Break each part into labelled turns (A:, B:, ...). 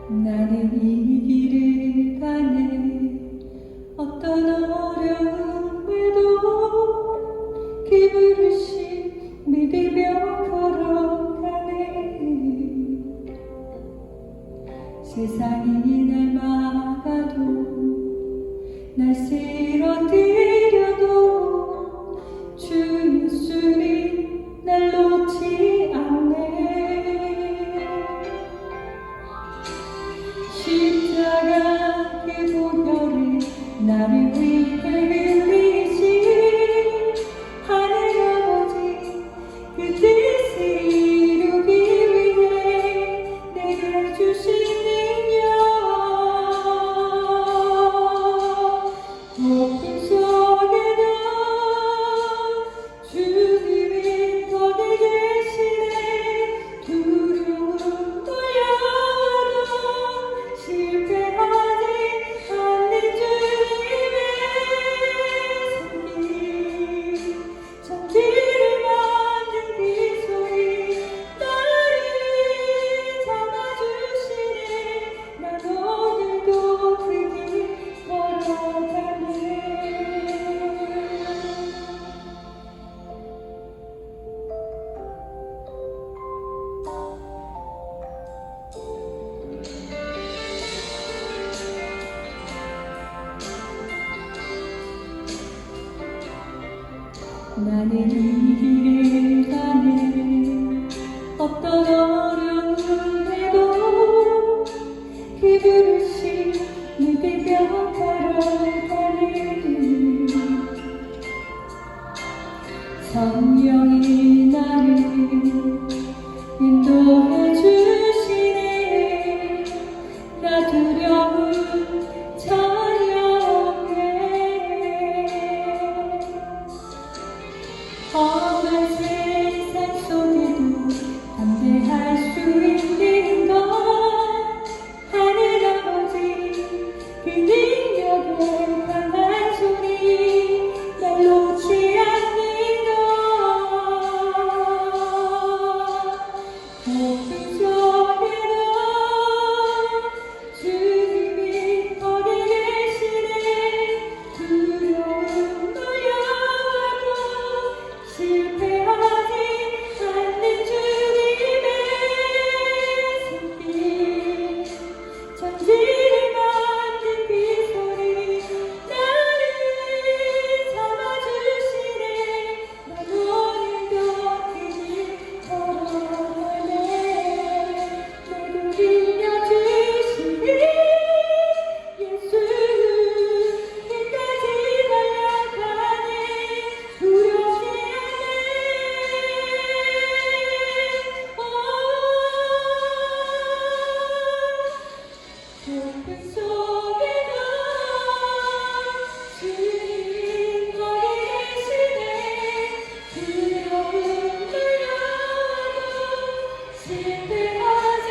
A: 나는 이 길을 가네. 어떤 어려움에도 기부르시 믿으며 걸어가네. 세상이 날 막아도 날 쓰러뜨려도 주 예수님 날 놓지 않네. 십자가 그 보혈을 나를 위해 흘리신 하늘 아버지, 그 뜻을 이루기 위해 내게 주신 능력, 높은 속에도 주님이 거기 계시네. 두려움 떨려도 실패하지 않는 주님의 손길, 천지를 만든 그 소리 나를 잡아주시네. 난 오늘도 그 길 걸어가네. 나는 이 길을 가네. 어떤 어려움에도 기부르시 믿으며 걸어가네. 성령이 나를 인도해 주시네. 나 두려움 저녁에 험한 세상 속에도 담대할 수 있는 것, 하늘 아버지 그 능력의 강한 소리 날 놓지 않는 것, 높은 속에도 주님이 거기 계시네. 두려움 떨려도 실패하지 않는 주님의 손길, 천지를 만든 그 소리 나를 잡아주시네. 난 오늘도 그 길 걸어가네. 내게 빌려주시니 예수 끝까지 달려가네. 두렵지 않네. 높은 속에도 주님 거기 계시네. 두려움 떨려도 실패하지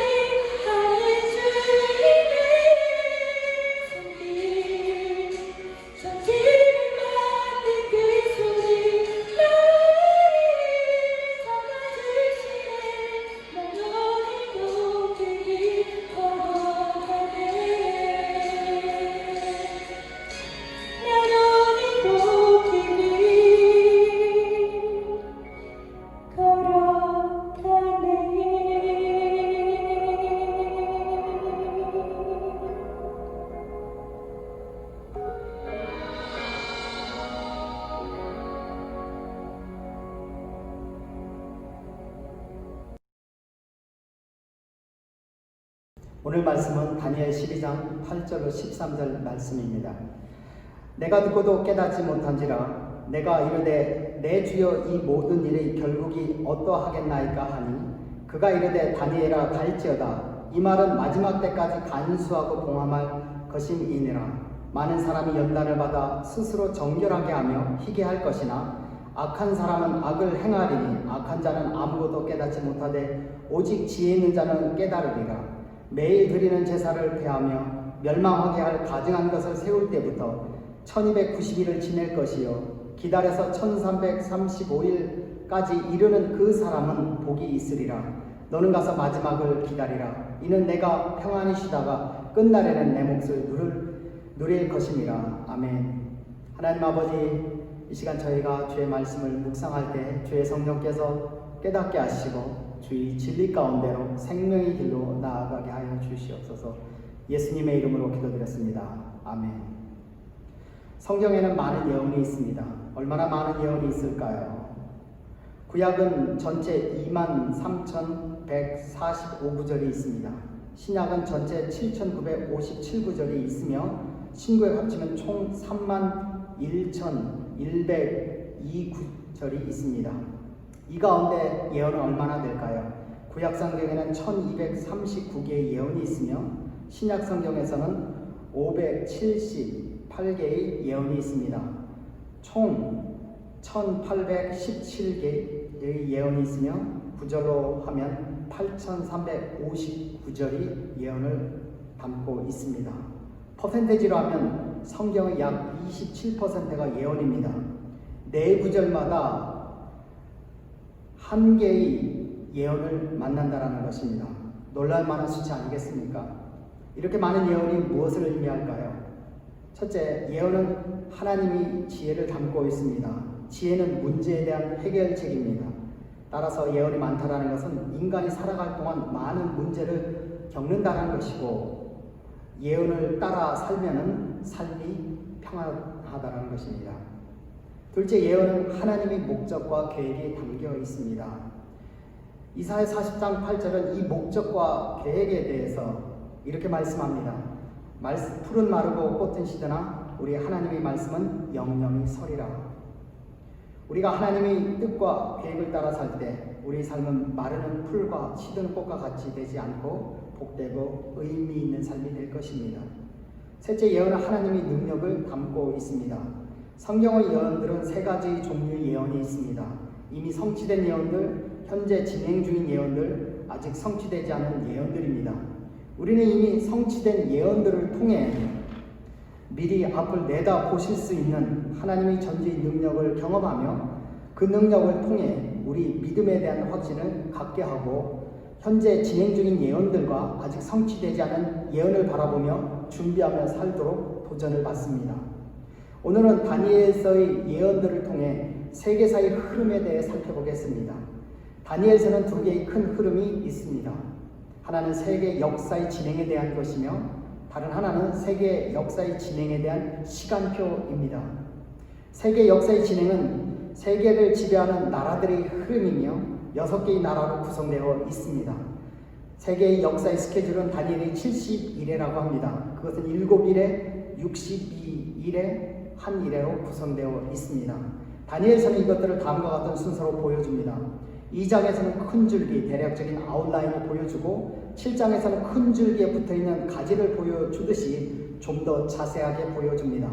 A: 않는 주님의 손길, 천지를 만든 그 소리 나를 잡아주시네. 난 오늘도 그 길 걸어가네. 난 오늘도 그 길 걸어가네.
B: 오늘 말씀은 다니엘 12장 8절로 13절 말씀입니다. 내가 듣고도 깨닫지 못한지라 내가 이르되 내 주여 이 모든 일의 결국이 어떠하겠나이까 하니 그가 이르되 다니엘아 갈지어다. 이 말은 마지막 때까지 간수하고 봉함할 것임이니라. 많은 사람이 연단을 받아 스스로 정결하게 하며 희게 할 것이나 악한 사람은 악을 행하리니 악한 자는 아무것도 깨닫지 못하되 오직 지혜 있는 자는 깨달으리라. 매일 드리는 제사를 폐하며 멸망하게 할 가증한 것을 세울 때부터 1290일을 지낼 것이요 기다려서 1335일까지 이르는 그 사람은 복이 있으리라. 너는 가서 마지막을 기다리라. 이는 내가 평안히 쉬다가 끝날에는 내 몫을 누릴 것임이라. 아멘. 하나님 아버지, 이 시간 저희가 주의 말씀을 묵상할 때 주의 성령께서 깨닫게 하시고 주의 진리 가운데로 생명의 길로 나아가게 하여 주시옵소서. 예수님의 이름으로 기도드렸습니다. 아멘. 성경에는 많은 예언이 있습니다. 얼마나 많은 예언이 있을까요? 구약은 전체 23,145구절이 있습니다. 신약은 전체 7,957구절이 있으며 신구에 합치면 총 31,102구절이 있습니다. 이 가운데 예언은 얼마나 될까요? 구약 성경에는 1239개의 예언이 있으며 신약 성경에서는 578개의 예언이 있습니다. 총 1817개의 예언이 있으며 구절로 하면 8359절이 예언을 담고 있습니다. 퍼센테이지로 하면 성경의 약 27%가 예언입니다. 네 구절마다 한 개의 예언을 만난다라는 것입니다. 놀랄만한 수치 아니겠습니까? 이렇게 많은 예언이 무엇을 의미할까요? 첫째, 예언은 하나님이 지혜를 담고 있습니다. 지혜는 문제에 대한 해결책입니다. 따라서 예언이 많다라는 것은 인간이 살아갈 동안 많은 문제를 겪는다는 것이고 예언을 따라 살면은 삶이 평안하다는 것입니다. 둘째, 예언은 하나님의 목적과 계획이 담겨 있습니다. 이사야 40장 8절은 이 목적과 계획에 대해서 이렇게 말씀합니다. 풀은 마르고 꽃은 시드나 우리 하나님의 말씀은 영영이 서리라. 우리가 하나님의 뜻과 계획을 따라 살 때 우리 삶은 마르는 풀과 시드는 꽃과 같이 되지 않고 복되고 의미 있는 삶이 될 것입니다. 셋째, 예언은 하나님의 능력을 담고 있습니다. 성경의 예언들은 세 가지 종류의 예언이 있습니다. 이미 성취된 예언들, 현재 진행 중인 예언들, 아직 성취되지 않은 예언들입니다. 우리는 이미 성취된 예언들을 통해 미리 앞을 내다보실 수 있는 하나님의 전지의 능력을 경험하며 그 능력을 통해 우리 믿음에 대한 확신을 갖게 하고 현재 진행 중인 예언들과 아직 성취되지 않은 예언을 바라보며 준비하며 살도록 도전을 받습니다. 오늘은 다니엘서의 예언들을 통해 세계사의 흐름에 대해 살펴보겠습니다. 다니엘서는 두 개의 큰 흐름이 있습니다. 하나는 세계 역사의 진행에 대한 것이며 다른 하나는 세계 역사의 진행에 대한 시간표입니다. 세계 역사의 진행은 세계를 지배하는 나라들의 흐름이며 6개의 나라로 구성되어 있습니다. 세계의 역사의 스케줄은 다니엘의 70일에라고 합니다. 그것은 7일에 62일에 한 일회로 구성되어 있습니다. 다니엘서는 이것들을 다음과 같은 순서로 보여줍니다. 2장에서는 큰 줄기, 대략적인 아웃라인을 보여주고 7장에서는 큰 줄기에 붙어있는 가지를 보여주듯이 좀 더 자세하게 보여줍니다.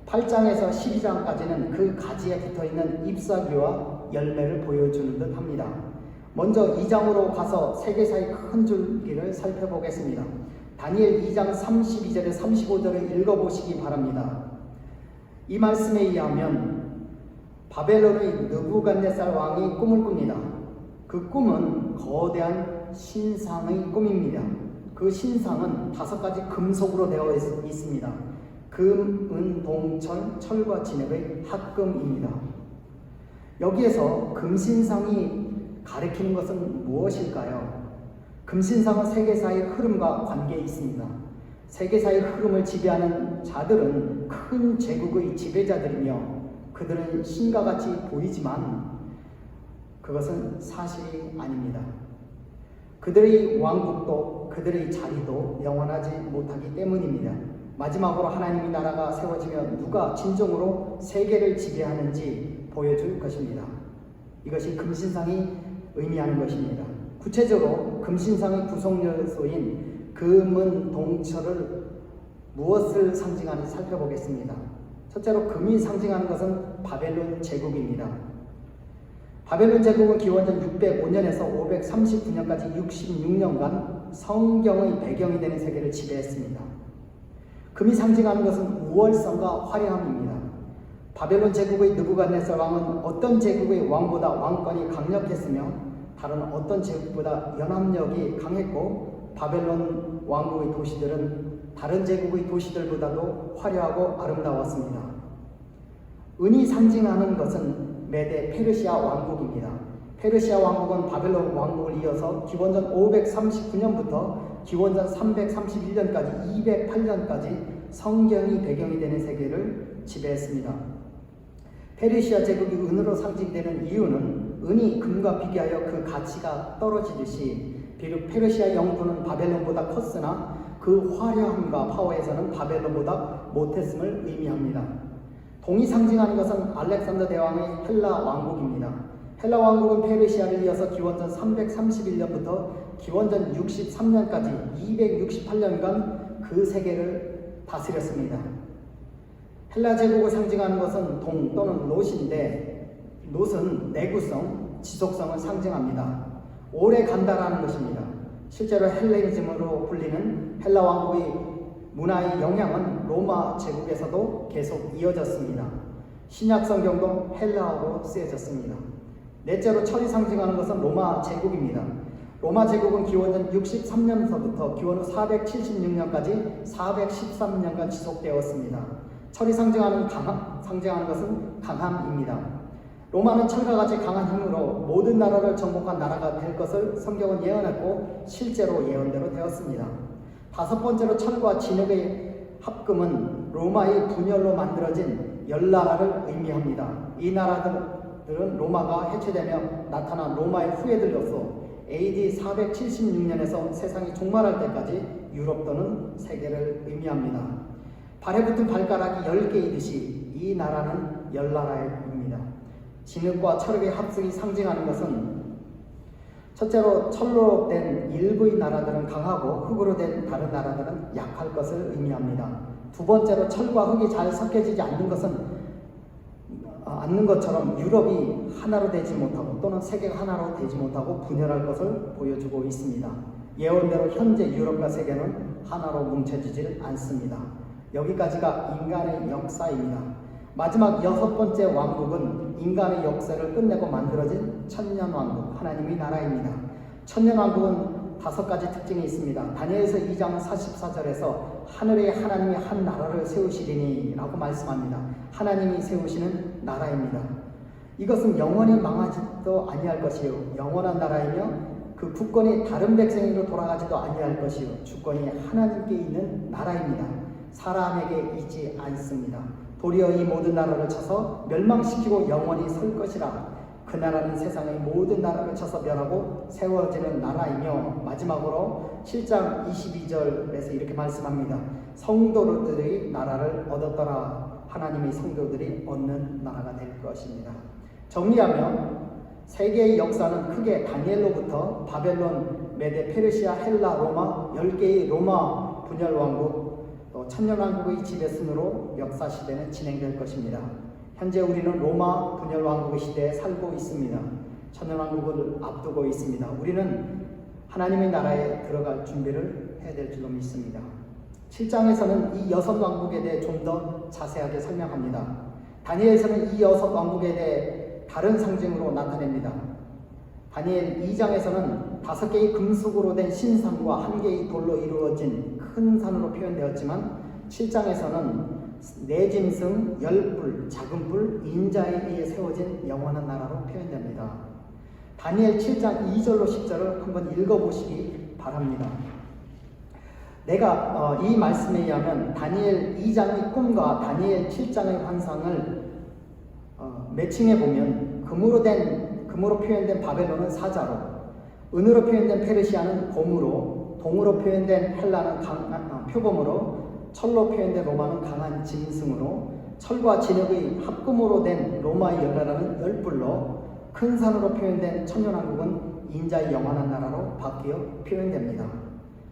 B: 8장에서 12장까지는 그 가지에 붙어있는 잎사귀와 열매를 보여주는 듯 합니다. 먼저 2장으로 가서 세계사의 큰 줄기를 살펴보겠습니다. 다니엘 2장 32절에 35절을 읽어보시기 바랍니다. 이 말씀에 의하면 바벨론의 느부갓네살 왕이 꿈을 꿉니다. 그 꿈은 거대한 신상의 꿈입니다. 그 신상은 5가지 금속으로 되어 있습니다. 금, 은, 동, 철과 진흙의 합금입니다. 여기에서 금신상이 가리키는 것은 무엇일까요? 금신상은 세계사의 흐름과 관계에 있습니다. 세계사의 흐름을 지배하는 자들은 큰 제국의 지배자들이며 그들은 신과 같이 보이지만 그것은 사실이 아닙니다. 그들의 왕국도 그들의 자리도 영원하지 못하기 때문입니다. 마지막으로 하나님의 나라가 세워지면 누가 진정으로 세계를 지배하는지 보여줄 것입니다. 이것이 금신상이 의미하는 것입니다. 구체적으로 금신상의 구성 요소인 금은 동철을 무엇을 상징하는지 살펴보겠습니다. 첫째로 금이 상징하는 것은 바벨론 제국입니다. 바벨론 제국은 기원전 605년에서 539년까지 66년간 성경의 배경이 되는 세계를 지배했습니다. 금이 상징하는 것은 우월성과 화려함입니다. 바벨론 제국의 느부갓네살 왕은 어떤 제국의 왕보다 왕권이 강력했으며 다른 어떤 제국보다 연합력이 강했고, 바벨론 왕국의 도시들은 다른 제국의 도시들보다도 화려하고 아름다웠습니다. 은이 상징하는 것은 메데 페르시아 왕국입니다. 페르시아 왕국은 바벨론 왕국을 이어서 기원전 539년부터 기원전 331년까지 208년까지 성경이 배경이 되는 세계를 지배했습니다. 페르시아 제국이 은으로 상징되는 이유는 은이 금과 비교하여 그 가치가 떨어지듯이 비록 페르시아 영토는 바벨론보다 컸으나 그 화려함과 파워에서는 바벨론보다 못했음을 의미합니다. 동이 상징하는 것은 알렉산더 대왕의 헬라 왕국입니다. 헬라 왕국은 페르시아를 이어서 기원전 331년부터 기원전 63년까지 268년간 그 세계를 다스렸습니다. 헬라 제국을 상징하는 것은 동 또는 롯인데, 롯은 내구성, 지속성을 상징합니다. 오래 간다라는 것입니다. 실제로 헬레니즘으로 불리는 헬라 왕국의 문화의 영향은 로마 제국에서도 계속 이어졌습니다. 신약 성경도 헬라어로 쓰여졌습니다. 넷째로 철이 상징하는 것은 로마 제국입니다. 로마 제국은 기원전 63년서부터 기원 후 476년까지 413년간 지속되었습니다. 철이 상징하는 것은 강함입니다. 로마는 철과 같이 강한 힘으로 모든 나라를 정복한 나라가 될 것을 성경은 예언했고 실제로 예언대로 되었습니다. 다섯 번째로 철과 진흙의 합금은 로마의 분열로 만들어진 열 나라를 의미합니다. 이 나라들은 로마가 해체되며 나타난 로마의 후예들로서 AD 476년에서 세상이 종말할 때까지 유럽 또는 세계를 의미합니다. 발에 붙은 발가락이 10개이듯이 이 나라는 열 나라입니다. 진흙과 철의 합성이 상징하는 것은 첫째로 철로 된 일부의 나라들은 강하고 흙으로 된 다른 나라들은 약할 것을 의미합니다. 두 번째로 철과 흙이 잘 섞여지지 않는 것처럼 유럽이 하나로 되지 못하고 또는 세계가 하나로 되지 못하고 분열할 것을 보여주고 있습니다. 예언대로 현재 유럽과 세계는 하나로 뭉쳐지질 않습니다. 여기까지가 인간의 역사입니다. 마지막 여섯 번째 왕국은 인간의 역사를 끝내고 만들어진 천년왕국, 하나님의 나라입니다. 천년왕국은 5가지 특징이 있습니다. 다니엘서 2장 44절에서 하늘에 하나님이 한 나라를 세우시리니 라고 말씀합니다. 하나님이 세우시는 나라입니다. 이것은 영원히 망하지도 아니할 것이요 영원한 나라이며 그 국권이 다른 백성으로 돌아가지도 아니할 것이요 주권이 하나님께 있는 나라입니다. 사람에게 있지 않습니다. 도리어 이 모든 나라를 쳐서 멸망시키고 영원히 설 것이라. 그 나라는 세상의 모든 나라를 쳐서 멸하고 세워지는 나라이며, 마지막으로 7장 22절에서 이렇게 말씀합니다. 성도들의 나라를 얻었더라. 하나님의 성도들이 얻는 나라가 될 것입니다. 정리하면 세계의 역사는 크게 다니엘로부터 바벨론, 메데, 페르시아, 헬라, 로마 10개의 로마 분열왕국, 또 천년왕국의 지배순으로 역사시대는 진행될 것입니다. 현재 우리는 로마 분열왕국의 시대에 살고 있습니다. 천년왕국을 앞두고 있습니다. 우리는 하나님의 나라에 들어갈 준비를 해야 될 줄로 믿습니다. 7장에서는 이 6왕국에 대해 좀 더 자세하게 설명합니다. 다니엘서는 이 6왕국에 대해 다른 상징으로 나타냅니다. 다니엘 2장에서는 5개의 금속으로 된 신산과 1개의 돌로 이루어진 큰 산으로 표현되었지만 7장에서는 네 짐승, 10뿔, 작은 뿔, 인자에 의해 세워진 영원한 나라로 표현됩니다. 다니엘 7장 2절로 10절을 한번 읽어보시기 바랍니다. 내가 이 말씀에 의하면 다니엘 2장의 꿈과 다니엘 7장의 환상을 매칭해보면 금으로 표현된 바벨론은 사자로, 은으로 표현된 페르시아는 곰으로, 동으로 표현된 헬라는 표범으로, 철로 표현된 로마는 강한 짐승으로, 철과 진흙의 합금으로 된 로마의 열나라는 10뿔로, 큰 산으로 표현된 천년왕국은 인자의 영원한 나라로 바뀌어 표현됩니다.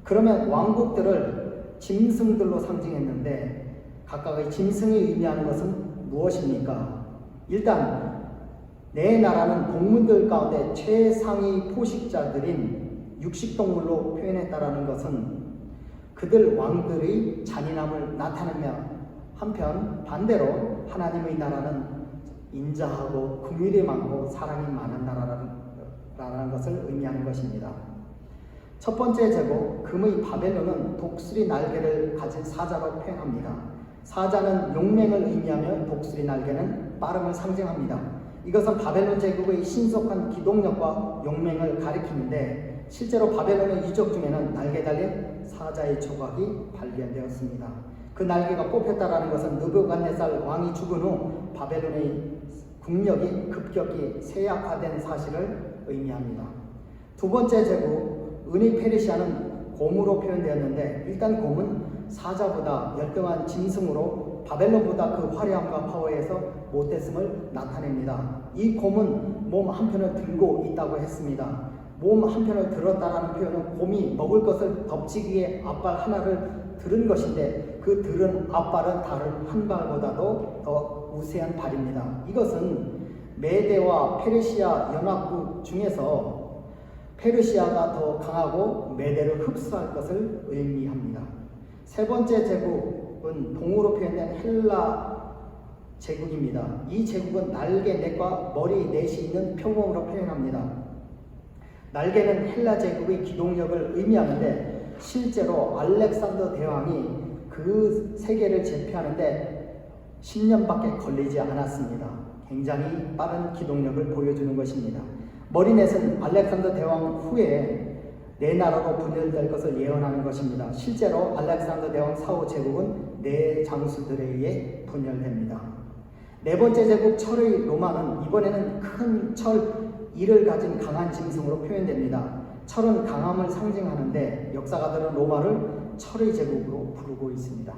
B: 그러면 왕국들을 짐승들로 상징했는데 각각의 짐승이 의미하는 것은 무엇입니까? 일단 내 나라는 동문들 가운데 최상위 포식자들인 육식동물로 표현했다라는 것은 그들 왕들의 잔인함을 나타내며 한편 반대로 하나님의 나라는 인자하고 긍휼이 많고 사랑이 많은 나라라는 것을 의미하는 것입니다. 첫 번째 제국 금의 바벨론은 독수리 날개를 가진 사자로 표현합니다. 사자는 용맹을 의미하며 독수리 날개는 빠름을 상징합니다. 이것은 바벨론 제국의 신속한 기동력과 용맹을 가리키는데 실제로 바벨론의 유적 중에는 날개 달린 사자의 조각이 발견되었습니다. 그 날개가 뽑혔다라는 것은 느부갓네살 왕이 죽은 후 바벨론의 국력이 급격히 쇠약화된 사실을 의미합니다. 두 번째 제국 은의 페르시아는 곰으로 표현되었는데 일단 곰은 사자보다 열등한 짐승으로 바벨론보다 그 화려함과 파워에서 못됐음을 나타냅니다. 이 곰은 몸 한편을 들고 있다고 했습니다. 몸 한편을 들었다라는 표현은 곰이 먹을 것을 덮치기 위해 앞발 하나를 들은 것인데 그 들은 앞발은 다른 한 발보다도 더 우세한 발입니다. 이것은 메대와 페르시아 연합국 중에서 페르시아가 더 강하고 메대를 흡수할 것을 의미합니다. 세 번째 제국은 동으로 표현된 헬라 제국입니다. 이 제국은 날개 넷과 머리 넷이 있는 표범으로 표현합니다. 날개는 헬라 제국의 기동력을 의미하는데 실제로 알렉산더 대왕이 그 세계를 제패하는데 10년밖에 걸리지 않았습니다. 굉장히 빠른 기동력을 보여주는 것입니다. 머리넷은 알렉산더 대왕 후에 네 나라로 분열될 것을 예언하는 것입니다. 실제로 알렉산더 대왕 사후 제국은 네 장수들에 의해 분열됩니다. 네 번째 제국 철의 로마는 이번에는 큰 철 이를 가진 강한 짐승으로 표현됩니다. 철은 강함을 상징하는데 역사가들은 로마를 철의 제국으로 부르고 있습니다.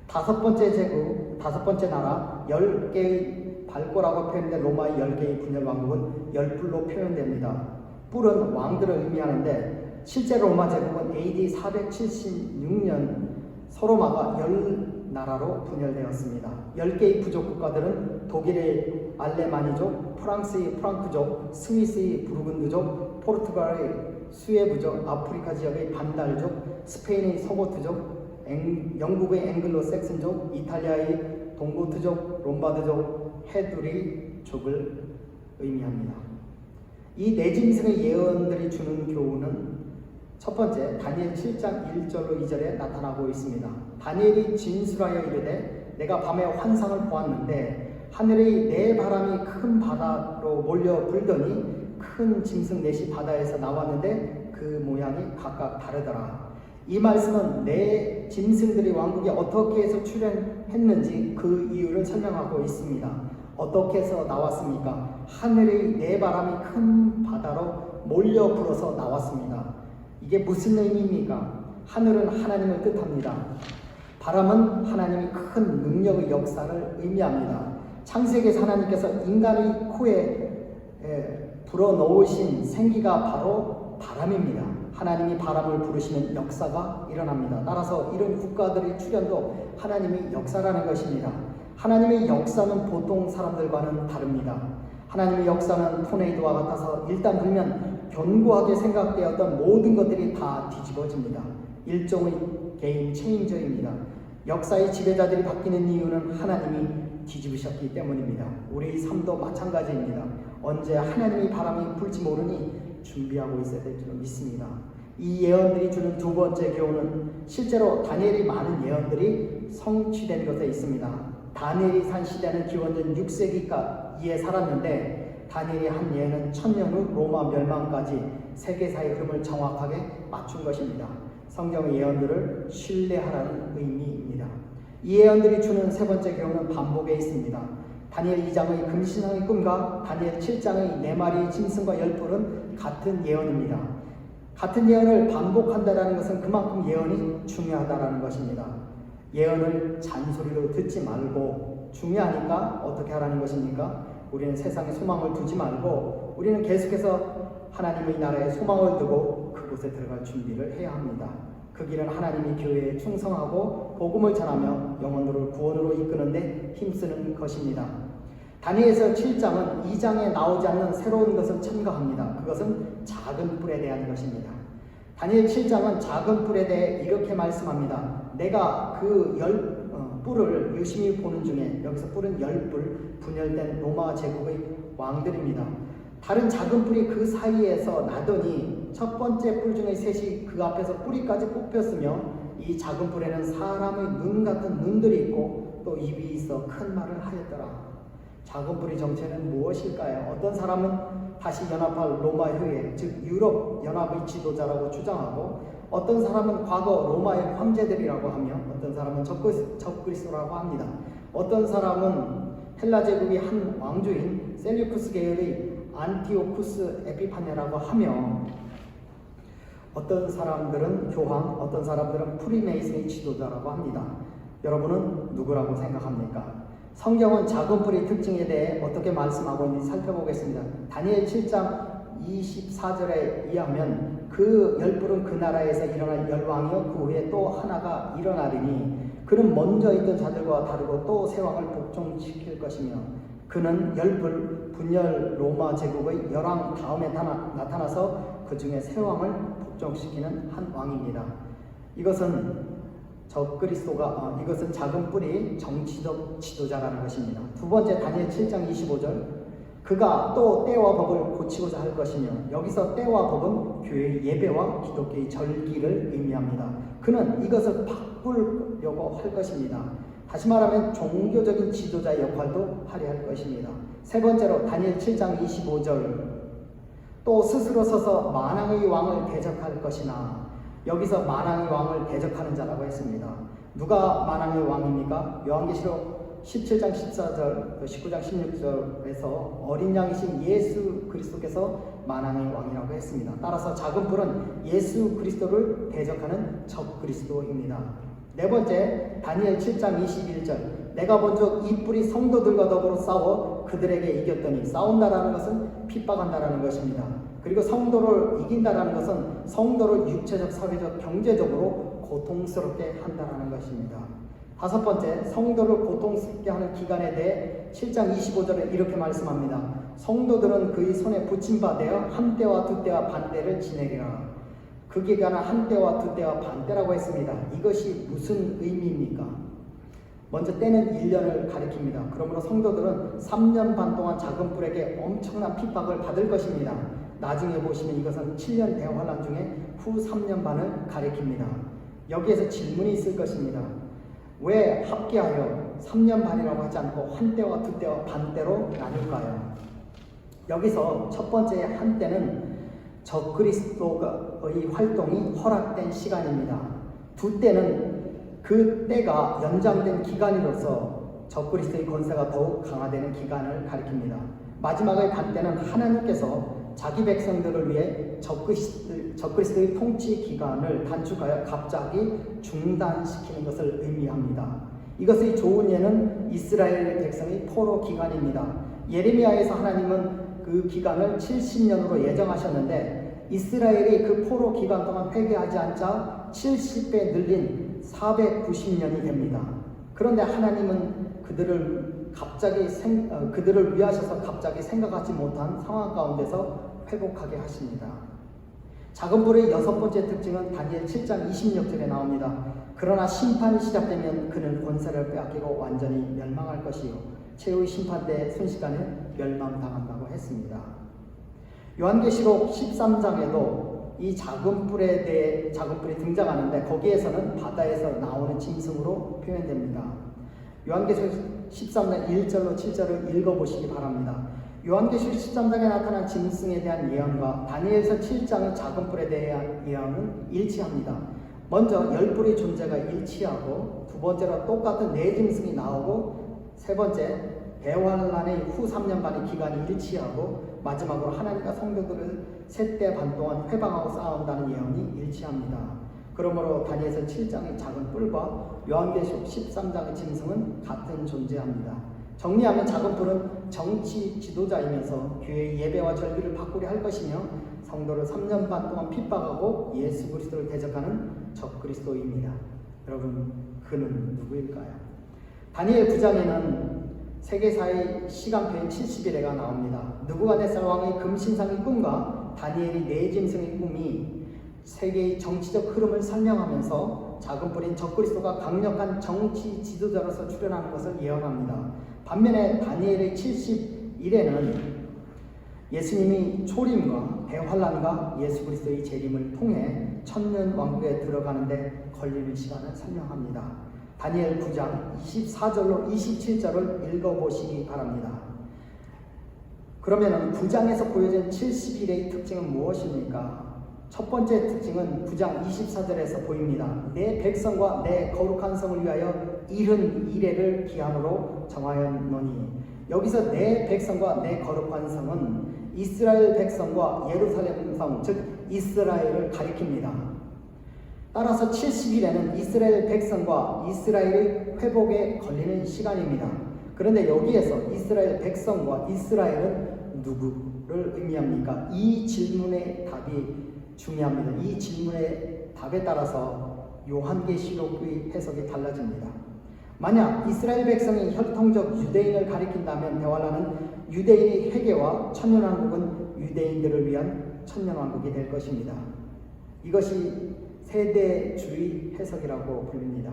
B: 다섯 번째 나라 10개의 발고라고 표현된 로마의 10개의 분열 왕국은 열불로 표현됩니다. 뿔은 왕들을 의미하는데 실제로 로마 제국은 AD 476년 소로마가 10나라로 분열되었습니다. 10개의 부족 국가들은 독일의 알레마니족, 프랑스의 프랑크족, 스위스의 부르근드족, 포르투갈의 수에부족, 아프리카 지역의 반달족, 스페인의 서고트족, 영국의 앵글로색슨족, 이탈리아의 동고트족, 롬바드족, 헤두리족을 의미합니다. 이 네 짐승의 예언들이 주는 교훈은 첫 번째, 다니엘 7장 1절로 2절에 나타나고 있습니다. 다니엘이 진술하여 이르되 내가 밤에 환상을 보았는데 하늘의 네 바람이 큰 바다로 몰려 불더니 큰 짐승 넷이 바다에서 나왔는데 그 모양이 각각 다르더라. 이 말씀은 네 짐승들이 왕국에 어떻게 해서 출현했는지 그 이유를 설명하고 있습니다. 어떻게 해서 나왔습니까? 하늘의 네 바람이 큰 바다로 몰려 불어서 나왔습니다. 이게 무슨 의미입니까? 하늘은 하나님을 뜻합니다. 바람은 하나님이 큰 능력의 역사를 의미합니다. 창세기에서 하나님께서 인간의 코에 불어넣으신 생기가 바로 바람입니다. 하나님이 바람을 부르시는 역사가 일어납니다. 따라서 이런 국가들의 출현도 하나님의 역사라는 것입니다. 하나님의 역사는 보통 사람들과는 다릅니다. 하나님의 역사는 토네이도와 같아서 일단 불면 견고하게 생각되었던 모든 것들이 다 뒤집어집니다. 일종의 게임 체인저입니다. 역사의 지배자들이 바뀌는 이유는 하나님이 뒤집으셨기 때문입니다. 우리 삶도 마찬가지입니다. 언제 하나님의 바람이 불지 모르니 준비하고 있어야 될 줄 믿습니다. 이 예언들이 주는 두 번째 교훈은 실제로 다니엘이 많은 예언들이 성취된 것에 있습니다. 다니엘이 산 시대는 기원전 6세기까지에 살았는데 다니엘이 한 예언은 1000년 후 로마 멸망까지 세계사의 흐름을 정확하게 맞춘 것입니다. 성경의 예언들을 신뢰하라는 의미입니다. 이 예언들이 주는 세 번째 교훈은 반복에 있습니다. 다니엘 2장의 금신상의 꿈과 다니엘 7장의 네 마리의 짐승과 열불은 같은 예언입니다. 같은 예언을 반복한다는 것은 그만큼 예언이 중요하다는 것입니다. 예언을 잔소리로 듣지 말고 중요하니까 어떻게 하라는 것입니까? 우리는 세상에 소망을 두지 말고 우리는 계속해서 하나님의 나라에 소망을 두고 그곳에 들어갈 준비를 해야 합니다. 그 길은 하나님이 교회에 충성하고 복음을 전하며 영혼들을 구원으로 이끄는데 힘쓰는 것입니다. 다니엘서 7장은 2장에 나오지 않는 새로운 것을 첨가합니다. 그것은 작은 뿔에 대한 것입니다. 다니엘 7장은 작은 뿔에 대해 이렇게 말씀합니다. 내가 그 뿔을 유심히 보는 중에, 여기서 뿔은 10뿔 분열된 로마 제국의 왕들입니다. 다른 작은 뿔이 그 사이에서 나더니 첫 번째 뿔 중에 셋이 그 앞에서 뿌리까지 뽑혔으며 이 작은 뿔에는 사람의 눈 같은 눈들이 있고 또 입이 있어 큰 말을 하였더라. 작은 뿔의 정체는 무엇일까요? 어떤 사람은 다시 연합할 로마 효에, 즉 유럽 연합의 지도자라고 주장하고, 어떤 사람은 과거 로마의 황제들이라고 하며, 어떤 사람은 적그리스도라고 합니다. 어떤 사람은 헬라 제국의 한 왕조인 셀류쿠스 계열의 안티오쿠스 에피파네라고 하며, 어떤 사람들은 교황, 어떤 사람들은 프리메이슨의 지도자라고 합니다. 여러분은 누구라고 생각합니까? 성경은 작은 뿔의 특징에 대해 어떻게 말씀하고 있는지 살펴보겠습니다. 다니엘 7장 24절에 의하면 그 10뿔은 그 나라에서 일어날 열왕이요 그 후에 또 하나가 일어나리니 그는 먼저 있던 자들과 다르고 또 새 왕을 복종시킬 것이며 그는 10뿔 분열 로마 제국의 열왕 다음에 나타나서 그 중에 새 왕을 복종시키는 한 왕입니다. 이것은 이것은 작은 뿔이 정치적 지도자라는 것입니다. 두 번째, 다니엘 7장 25절, 그가 또 때와 법을 고치고자 할 것이며, 여기서 때와 법은 교회의 예배와 기독교의 절기를 의미합니다. 그는 이것을 바꾸려고 할 것입니다. 다시 말하면 종교적인 지도자의 역할도 하려 할 것입니다. 세 번째로 다니엘 7장 25절, 또 스스로 서서 만왕의 왕을 대적할 것이나, 여기서 만왕의 왕을 대적하는 자라고 했습니다. 누가 만왕의 왕입니까? 요한계시록 17장 14절, 19장 16절에서 어린 양이신 예수 그리스도께서 만왕의 왕이라고 했습니다. 따라서 작은 뿔은 예수 그리스도를 대적하는 적 그리스도입니다. 네 번째, 다니엘 7장 21절, 내가 먼저 이 뿔이 성도들과 더불어 싸워 그들에게 이겼더니, 싸운다라는 것은 핍박한다라는 것입니다. 그리고 성도를 이긴다라는 것은 성도를 육체적, 사회적, 경제적으로 고통스럽게 한다라는 것입니다. 다섯 번째, 성도를 고통스럽게 하는 기간에 대해 7장 25절에 이렇게 말씀합니다. 성도들은 그의 손에 붙임받아 한 때와 두 때와 반때를 지내리라. 그 기간은 한 때와 두 때와 반때라고 했습니다. 이것이 무슨 의미입니까? 먼저 때는 1년을 가리킵니다. 그러므로 성도들은 3년 반 동안 작은 뿔에게 엄청난 핍박을 받을 것입니다. 나중에 보시면 이것은 7년 대환란 중에 후 3년 반을 가리킵니다. 여기에서 질문이 있을 것입니다. 왜 합계하여 3년 반이라고 하지 않고 한 때와 두 때와 반때로 나눌까요? 여기서 첫 번째 한 때는 적그리스도의 활동이 허락된 시간입니다. 두 때는 그 때가 연장된 기간으로서 적그리스도의 권세가 더욱 강화되는 기간을 가리킵니다. 마지막의 반때는 하나님께서 자기 백성들을 위해 적그리스도의 통치 기간을 단축하여 갑자기 중단시키는 것을 의미합니다. 이것의 좋은 예는 이스라엘 백성의 포로 기간입니다. 예레미야에서 하나님은 그 기간을 70년으로 예정하셨는데 이스라엘이 그 포로 기간 동안 회개하지 않자 70배 늘린 490년이 됩니다. 그런데 하나님은 그들을 위하셔서 갑자기 생각하지 못한 상황 가운데서 회복하게 하십니다. 작은 뿔의 여섯 번째 특징은 다니엘 7장 26절에 나옵니다. 그러나 심판이 시작되면 그는 권세를 빼앗기고 완전히 멸망할 것이요 최후의 심판 때 순식간에 멸망당한다고 했습니다. 요한계시록 13장에도 이 작은 뿔이 등장하는데 거기에서는 바다에서 나오는 짐승으로 표현됩니다. 요한계시록 13장 1절로 7절을 읽어보시기 바랍니다. 요한계시록 13장에 나타난 짐승에 대한 예언과 다니엘서 7장의 작은 뿔에 대한 예언은 일치합니다. 먼저 10뿔의 존재가 일치하고, 두 번째로 똑같은 네 짐승이 나오고, 세 번째 대환란의 후 3년 반의 기간이 일치하고, 마지막으로 하나님과 성도들을 셋대 반 동안 회방하고 싸운다는 예언이 일치합니다. 그러므로 다니엘서 7장의 작은 뿔과 요한계시록 13장의 짐승은 같은 존재합니다. 정리하면 작은 뿔은 정치 지도자이면서 교회의 예배와 절기를 바꾸려 할 것이며 성도를 3년 반 동안 핍박하고 예수 그리스도를 대적하는 적그리스도입니다. 여러분, 그는 누구일까요? 다니엘 9장에는 세계사의 시간표인 70일에가 나옵니다. 느부갓네살 왕의 금신상의 꿈과 다니엘이 네 짐승의 꿈이 세계의 정치적 흐름을 설명하면서 작은 뿌린 적그리스도가 강력한 정치 지도자로서 출현하는 것을 예언합니다. 반면에 다니엘의 70일에는 예수님이 초림과 대환란과 예수 그리스도의 재림을 통해 천년 왕국에 들어가는데 걸리는 시간을 설명합니다. 다니엘 9장 24절로 27절을 읽어보시기 바랍니다. 그러면 9장에서 보여진 70일의 특징은 무엇입니까? 첫 번째 특징은 9장 24절에서 보입니다. 내 백성과 내 거룩한 성을 위하여 70일을 기한으로 정하였노니, 여기서 내 백성과 내 거룩한 성은 이스라엘 백성과 예루살렘 성, 즉 이스라엘을 가리킵니다. 따라서 70일에는 이스라엘 백성과 이스라엘의 회복에 걸리는 시간입니다. 그런데 여기에서 이스라엘 백성과 이스라엘은 누구를 의미합니까? 이 질문의 답이 중요합니다. 이 질문의 답에 따라서 요한계시록의 해석이 달라집니다. 만약 이스라엘 백성이 혈통적 유대인을 가리킨다면 대환란은 유대인의 회개와 천년왕국은 유대인들을 위한 천년왕국이 될 것입니다. 이것이 세대주의 해석이라고 불립니다.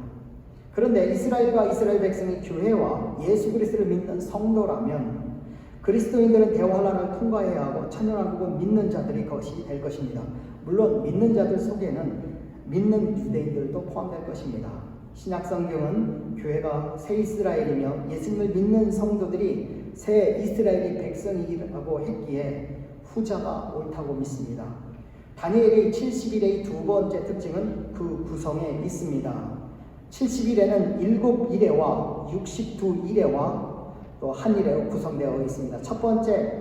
B: 그런데 이스라엘과 이스라엘 백성이 교회와 예수 그리스도를 믿는 성도라면 그리스도인들은 대환란을 통과해야 하고 천년왕국은 믿는 자들이 것이 될 것입니다. 물론 믿는 자들 속에는 믿는 유대인들도 포함될 것입니다. 신약성경은 교회가 새 이스라엘이며 예수님을 믿는 성도들이 새 이스라엘의 백성이라고 했기에 후자가 옳다고 믿습니다. 다니엘의 70일의 두 번째 특징은 그 구성에 있습니다. 70일에는 7일에와 62일에와 또 한 일에 구성되어 있습니다. 첫 번째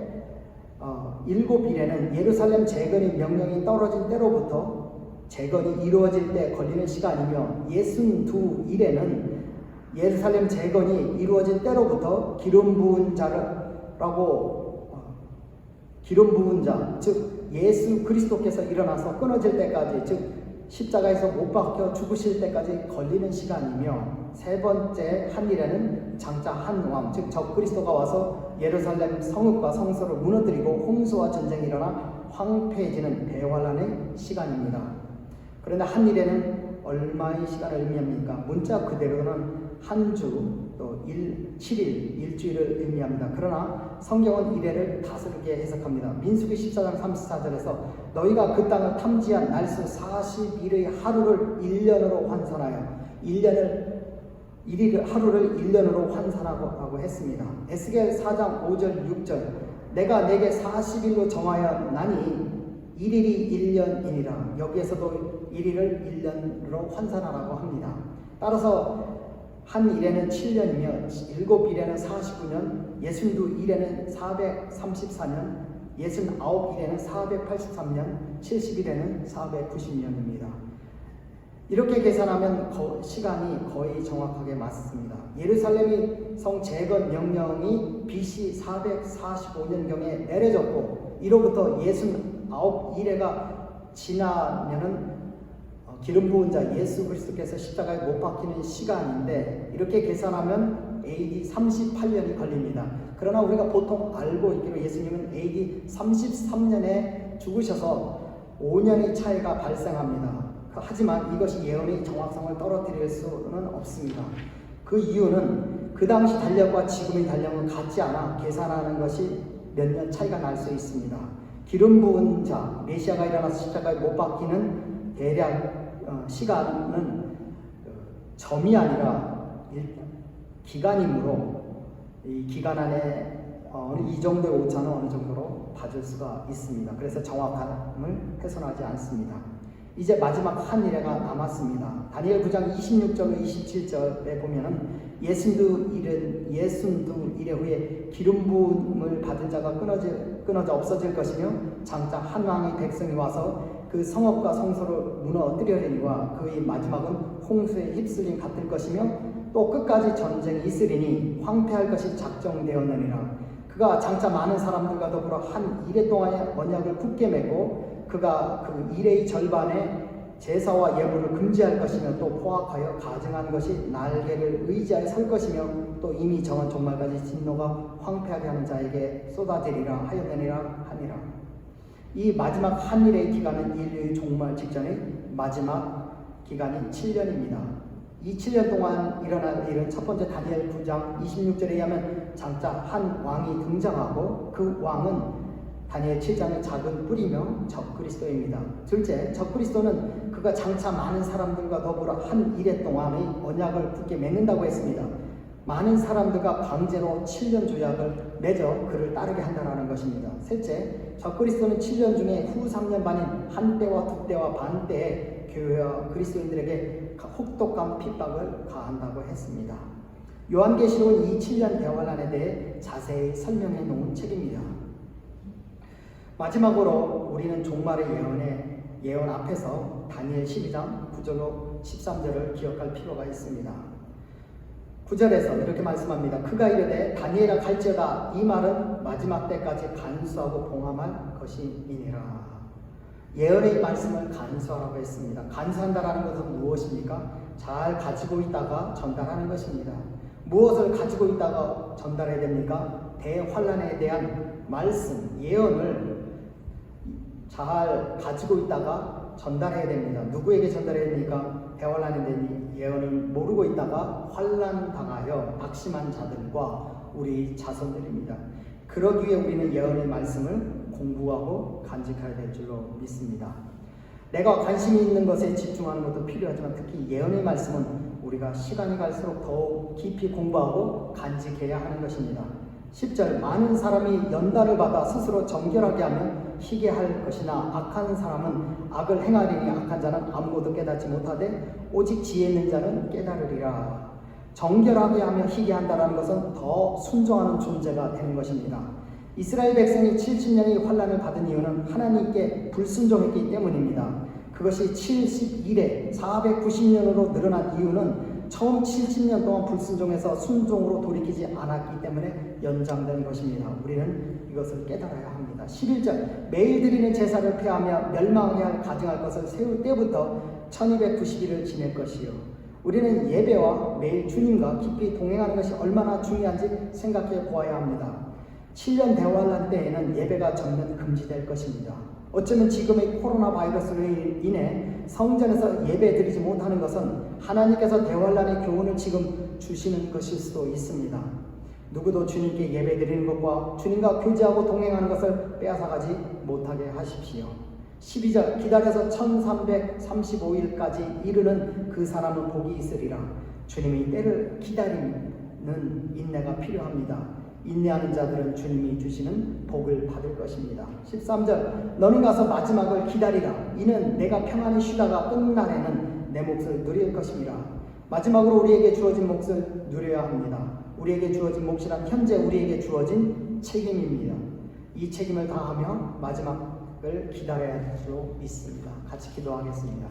B: 7일에는 예루살렘 재건의 명령이 떨어진 때로부터 재건이 이루어질 때 걸리는 시간이며 62일에는 예루살렘 재건이 이루어질 때로부터 기름 부은 자, 즉 예수 그리스도께서 일어나서 끊어질 때까지, 즉 십자가에서 못 박혀 죽으실 때까지 걸리는 시간이며, 세 번째 한 일에는 장차 한 왕, 즉 적그리스도가 와서 예루살렘 성읍과 성소를 무너뜨리고 홍수와 전쟁이 일어나 황폐해지는 대환란의 시간입니다. 그런데 한 일에는 얼마의 시간을 의미합니까? 문자 그대로는 한 주, 또 7일, 일주일을 의미합니다. 그러나 성경은 이래를 다스르게 해석합니다. 민수기 14장 34절에서 너희가 그 땅을 탐지한 날수 40일의 하루를 1년으로 환산하여 하루를 1년으로 환산하고 했습니다. 에스겔 4장 5절 6절 내가 내게 40일로 정하여 나니 1일이 1년이니라. 여기에서도 1일을 1년으로 환산하라고 합니다. 따라서 한 일에는 7년이며 7일에는 49년, 62일에는 434년, 69일에는 483년, 70일에는 490년입니다. 이렇게 계산하면 시간이 거의 정확하게 맞습니다. 예루살렘의 성 재건 명령이 BC 445년경에 내려졌고 이로부터 69일에가 지나면은 기름 부은 자 예수 그리스도께서 십자가에 못 박히는 시간인데, 이렇게 계산하면 AD 38년이 걸립니다. 그러나 우리가 보통 알고 있기로 예수님은 AD 33년에 죽으셔서 5년의 차이가 발생합니다. 하지만 이것이 예언의 정확성을 떨어뜨릴 수는 없습니다. 그 이유는 그 당시 달력과 지금의 달력은 같지 않아 계산하는 것이 몇 년 차이가 날 수 있습니다. 기름 부은 자 메시아가 일어나서 십자가에 못 박히는 대략 시간은 점이 아니라 기간이므로 이 기간 안에 이 정도의 오차는 어느 정도로 봐줄 수가 있습니다. 그래서 정확함을 훼손하지 않습니다. 이제 마지막 한 일회가 남았습니다. 다니엘 9장 26절로 27절에 보면은 62일의 후에 기름 부음을 받은 자가 끊어져 없어질 것이며 장차 한 왕의 백성이 와서 그 성읍과 성소를 무너뜨리려니와 그의 마지막은 홍수에 휩쓸림 같을 것이며 또 끝까지 전쟁이 있으리니 황폐할 것이 작정되었느니라. 그가 장차 많은 사람들과 더불어 한 이레 동안의 언약을 굳게 맺고 그가 그 이레의 절반에 제사와 예물을 금지할 것이며 또 포악하여 가증한 것이 날개를 의지하여 설 것이며 또 이미 정한 종말까지 진노가 황폐하게 하는 자에게 쏟아지리라 하였느니라 하니라. 이 마지막 한일의 기간은 인류의 종말 직전의 마지막 기간인 7년입니다. 이 7년 동안 일어날 일은 첫 번째 다니엘 9장 26절에 의하면 장차 한 왕이 등장하고 그 왕은 다니엘 7장의 작은 뿌리며 적그리스도입니다. 둘째, 적그리스도는 그가 장차 많은 사람들과 더불어 한 이래 동안의 언약을 굳게 맺는다고 했습니다. 많은 사람들과 강제로 7년 조약을 맺어 그를 따르게 한다는 것입니다. 셋째, 적그리스도는 7년 중에 후 3년 반인 한때와 두때와 반때에 교회와 그리스도인들에게 혹독한 핍박을 가한다고 했습니다. 요한계시록은 이 7년 대환란에 대해 자세히 설명해 놓은 책입니다. 마지막으로 우리는 종말의 예언 앞에서 다니엘 12장 9절로 13절을 기억할 필요가 있습니다. 9절에서 이렇게 말씀합니다. 그가 이르되 다니엘아 갈지어다. 이 말은 마지막 때까지 간수하고 봉함할 것이니라. 예언의 말씀을 간수하라고 했습니다. 간수한다라는 것은 무엇입니까? 잘 가지고 있다가 전달하는 것입니다. 무엇을 가지고 있다가 전달해야 됩니까? 대환란에 대한 말씀, 예언을 잘 가지고 있다가 전달해야 됩니다. 누구에게 전달해야 됩니까? 대환란에 대한 예언을 모르고 있다가 환란 당하여 낙심한 자들과 우리 자손들입니다. 그러기 위해 우리는 예언의 말씀을 공부하고 간직해야 될 줄로 믿습니다. 내가 관심이 있는 것에 집중하는 것도 필요하지만 특히 예언의 말씀은 우리가 시간이 갈수록 더욱 깊이 공부하고 간직해야 하는 것입니다. 10절 많은 사람이 연단을 받아 스스로 정결하게 하면 희게 할 것이나 악한 사람은 악을 행하리니 악한 자는 아무것도 깨닫지 못하되 오직 지혜 있는 자는 깨달으리라. 정결하게 하며 희게 한다는 것은 더 순종하는 존재가 되는 것입니다. 이스라엘 백성이 70년의 환란을 받은 이유는 하나님께 불순종했기 때문입니다. 그것이 71에 490년으로 늘어난 이유는 처음 70년 동안 불순종해서 순종으로 돌이키지 않았기 때문에 연장된 것입니다. 우리는 이것을 깨달아야 합니다. 11절 매일 드리는 제사를 폐하며 멸망해야 할 가증할 것을 세울 때부터 1290일을 지낼 것이요. 우리는 예배와 매일 주님과 깊이 동행하는 것이 얼마나 중요한지 생각해 보아야 합니다. 7년 대환란 때에는 예배가 전면 금지될 것입니다. 어쩌면 지금의 코로나 바이러스로 인해 성전에서 예배 드리지 못하는 것은 하나님께서 대환란의 교훈을 지금 주시는 것일 수도 있습니다. 누구도 주님께 예배 드리는 것과 주님과 교제하고 동행하는 것을 빼앗아가지 못하게 하십시오. 12절 기다려서 1335일까지 이르는 그 사람은 복이 있으리라. 주님의 때를 기다리는 인내가 필요합니다. 인내하는 자들은 주님이 주시는 복을 받을 것입니다. 13절 너는 가서 마지막을 기다리라. 이는 내가 평안히 쉬다가 끝날에는 내 몫을 누릴 것입니다. 마지막으로 우리에게 주어진 몫을 누려야 합니다. 우리에게 주어진 몫이란 현재 우리에게 주어진 책임입니다. 이 책임을 다하며 마지막을 기다려야 할 줄로 믿습니다. 같이 기도하겠습니다.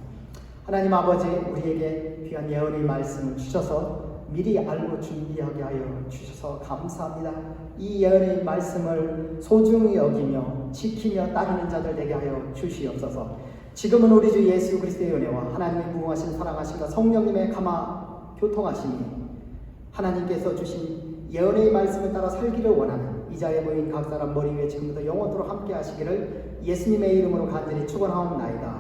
B: 하나님 아버지, 우리에게 귀한 예언의 말씀을 주셔서 미리 알고 준비하게 하여 주셔서 감사합니다. 이 예언의 말씀을 소중히 여기며 지키며 따르는 자들 되게 하여 주시옵소서. 지금은 우리 주 예수 그리스도의 은혜와 하나님의 무궁하신 사랑하심과 성령님의 감화 교통하심이 하나님께서 주신 예언의 말씀을 따라 살기를 원하는 이 자리에 모인 각 사람 머리 위에 지금부터 영원토록 함께 하시기를 예수님의 이름으로 간절히 축원하옵나이다.